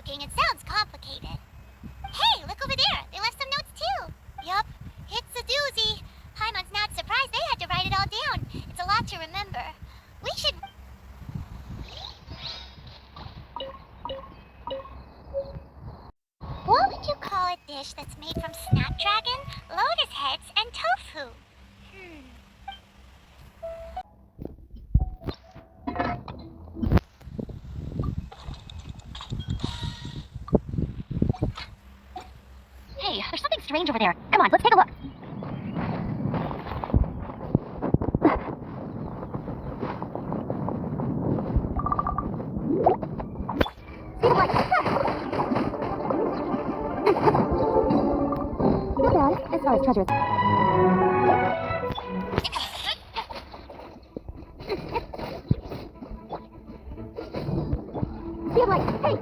talking, it sounds complicated. Hey, look over there. They left some notes too. Yup, it's a doozy. Paimon's not surprised they had to write it all down. It's a lot to remember. We should... What would you call a dish that's made from snapdragon, lotus heads, and tofu? Hey, there's something strange over there. Come on, let's take a look. See the light. Not bad, as far as treasure is. See the light. Hey!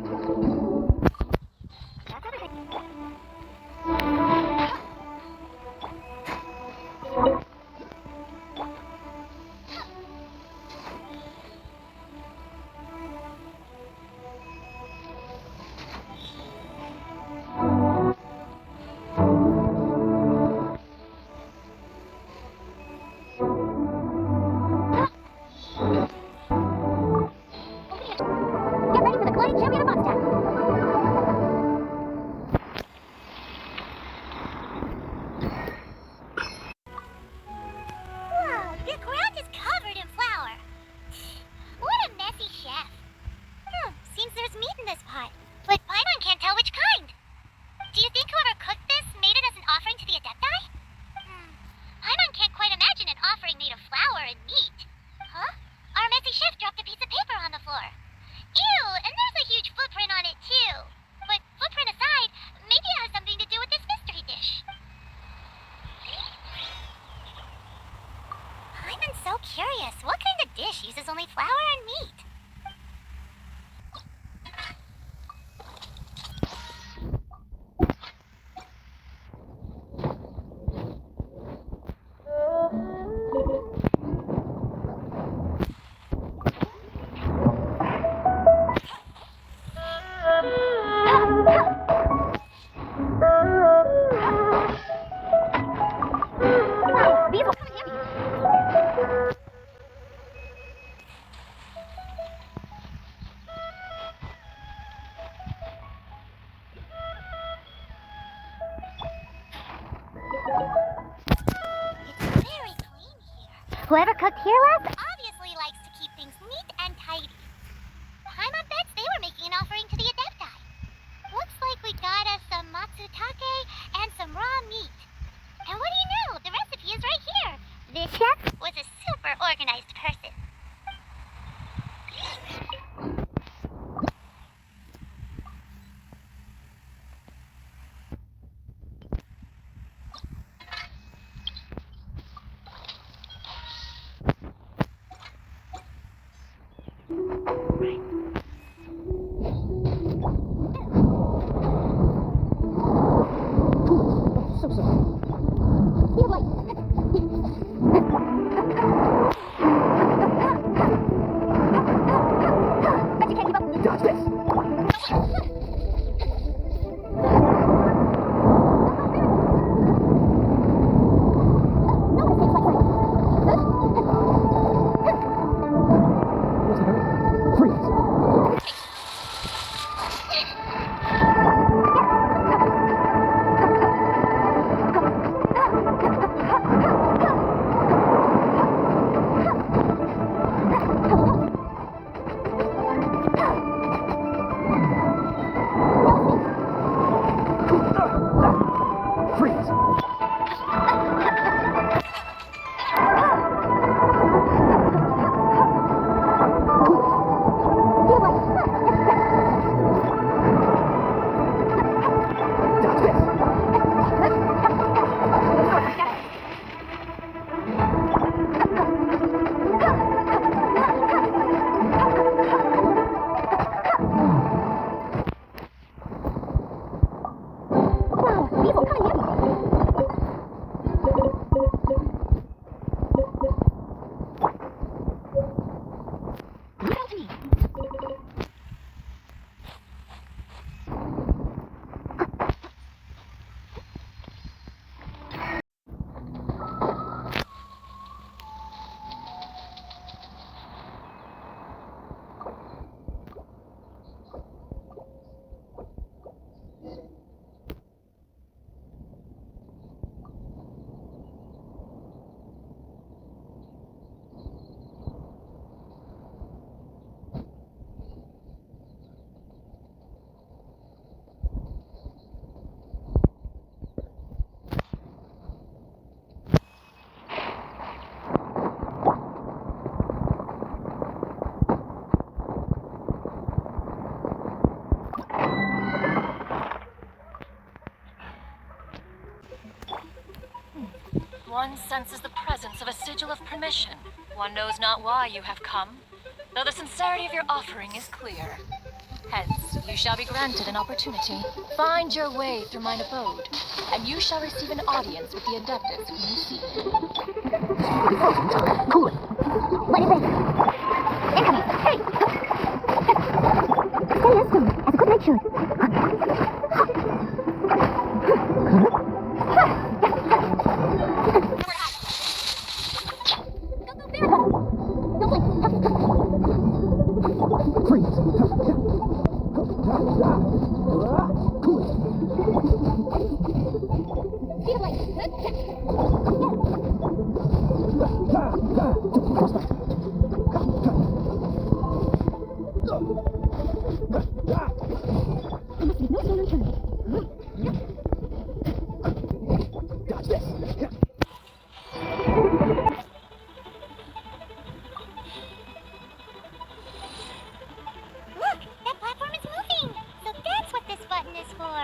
Curious, what kind of dish uses only flour and meat? Whoever cooked here last Obviously likes to keep things neat and tidy. Paimon bets they were making an offering to the Adepti. Looks like we got us some matsutake and some raw meat. And what do you know? The recipe is right here. This chef was a super organized person. One senses the presence of a sigil of permission. One knows not why you have come, though the sincerity of your offering is clear. Hence, you shall be granted an opportunity. Find your way through mine abode, and you shall receive an audience with the Adeptus whom you seek. Cool it. What is it? Incoming. Hey! Stay as strong as a good nature. Look, that platform is moving. So that's what this button is for.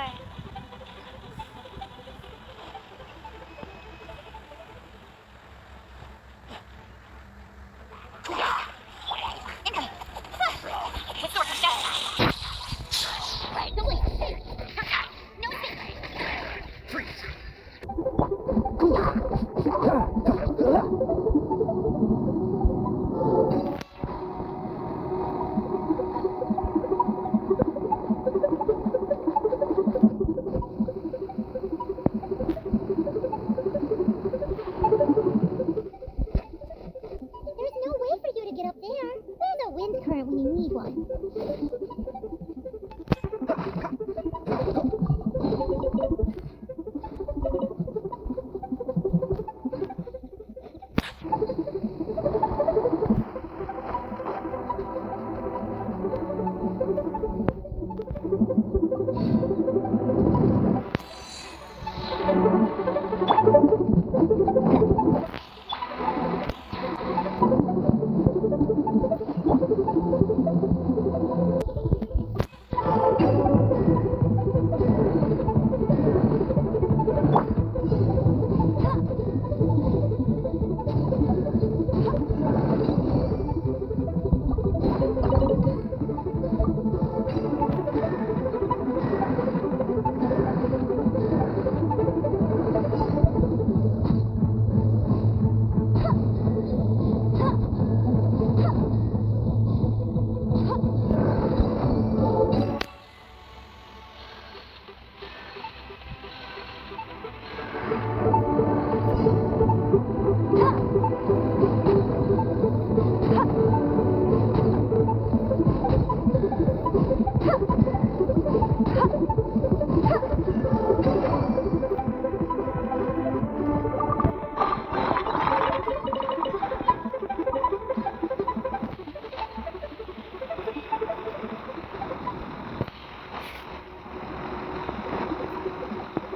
There's no way for you to get up there. There's a wind current when you need one.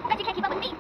Bet you can't keep up with me.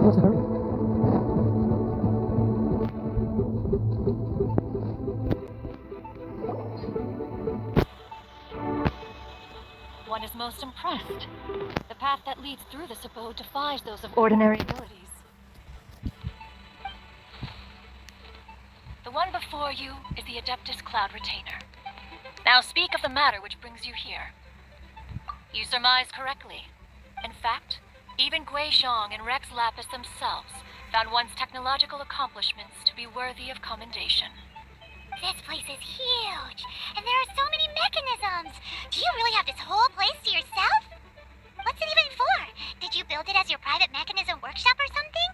What's the hurry? One is most impressed. The path that leads through this abode defies those of ordinary abilities. The one before you is the Adeptus Cloud Retainer. Now speak of the matter which brings you here. You surmise correctly. In fact, even Gui Zhang and Rex Lapis themselves found one's technological accomplishments to be worthy of commendation. This place is huge, and there are so many mechanisms. Do you really have this whole place to yourself? What's it even for? Did you build it as your private mechanism workshop or something?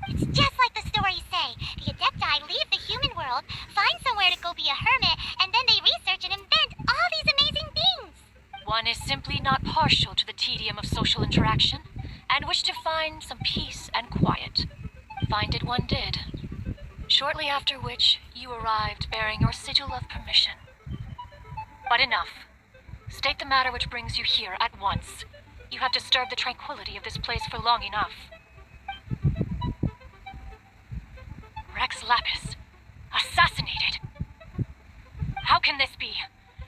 It's just like the stories say. The Adepti leave the human world, find somewhere to go be a hermit, and then they research and invent all these amazing things. One is simply not partial to the tedium of social interaction, and wished to find some peace and quiet. Find it one did. Shortly after which, you arrived bearing your sigil of permission. But enough. State the matter which brings you here at once. You have disturbed the tranquility of this place for long enough. Rex Lapis, assassinated. How can this be?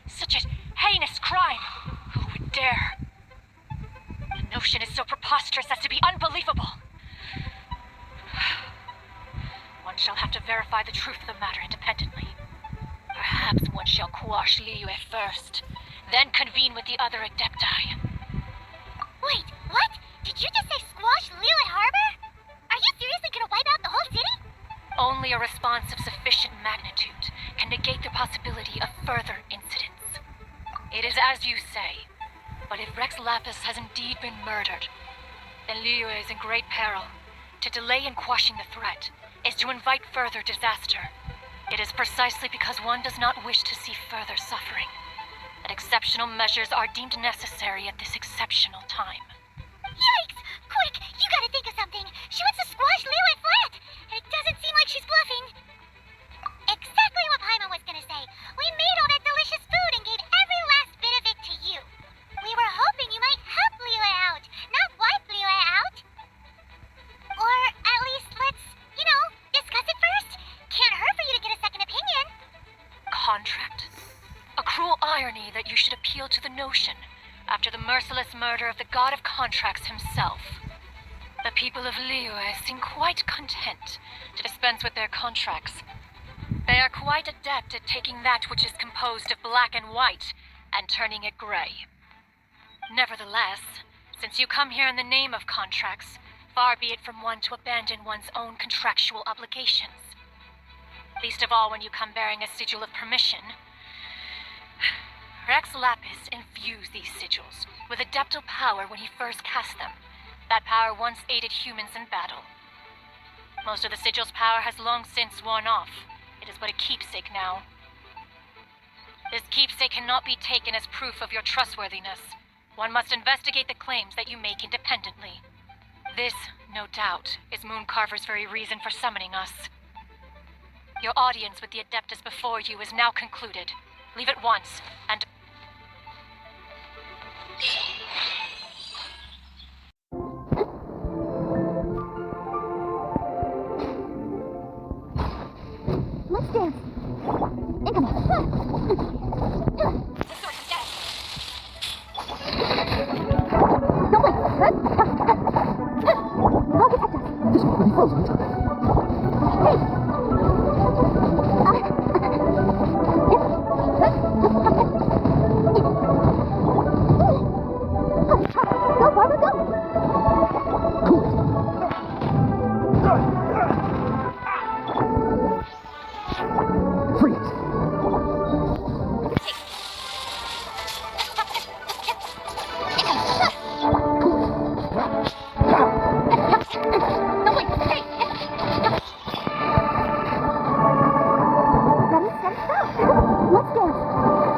Such a heinous crime. Who would dare? The notion is so preposterous as to be unbelievable. One shall have to verify the truth of the matter independently. Perhaps one shall quash Liyue first, then convene with the other Adepti. Wait, what? Did you just say squash Liyue Harbor? Are you seriously gonna wipe out the whole city? Only a response of sufficient magnitude can negate the possibility of further incidents. It is as you say, but if Rex Lapis has indeed been murdered, then Liyue is in great peril. To delay in quashing the threat is to invite further disaster. It is precisely because one does not wish to see further suffering that exceptional measures are deemed necessary at this exceptional time. Yikes! Quick, you gotta think of something. She wants to squash Liyue flat, and it doesn't seem like she's bluffing. Exactly what Paimon was gonna say. We made all that delicious food and gave every last bit of it to you. We were hoping you might help Liyue out, not wipe Liyue out. Or at least let's, discuss it first. Can't hurt for you to get a second opinion. Contract. A cruel irony that you should appeal to the notion after the merciless murder of the god of contracts himself. The people of Liyue seem quite content to dispense with their contracts. They are quite adept at taking that which is composed of black and white and turning it gray. Nevertheless, since you come here in the name of contracts, far be it from one to abandon one's own contractual obligations. Least of all when you come bearing a sigil of permission. Rex Lapis infused these sigils with adeptal power when he first cast them. That power once aided humans in battle. Most of the sigil's power has long since worn off. It is but a keepsake now. This keepsake cannot be taken as proof of your trustworthiness. One must investigate the claims that you make independently. This, no doubt, is Mooncarver's very reason for summoning us. Your audience with the Adeptus before you is now concluded. Leave at once, and... Let's dance. Incoming. Don't wait. They'll protect us. This will be frozen. Hey. Go, Barbara, go. Freeze! No, wait. Hey. Ready, set, go. Let's dance.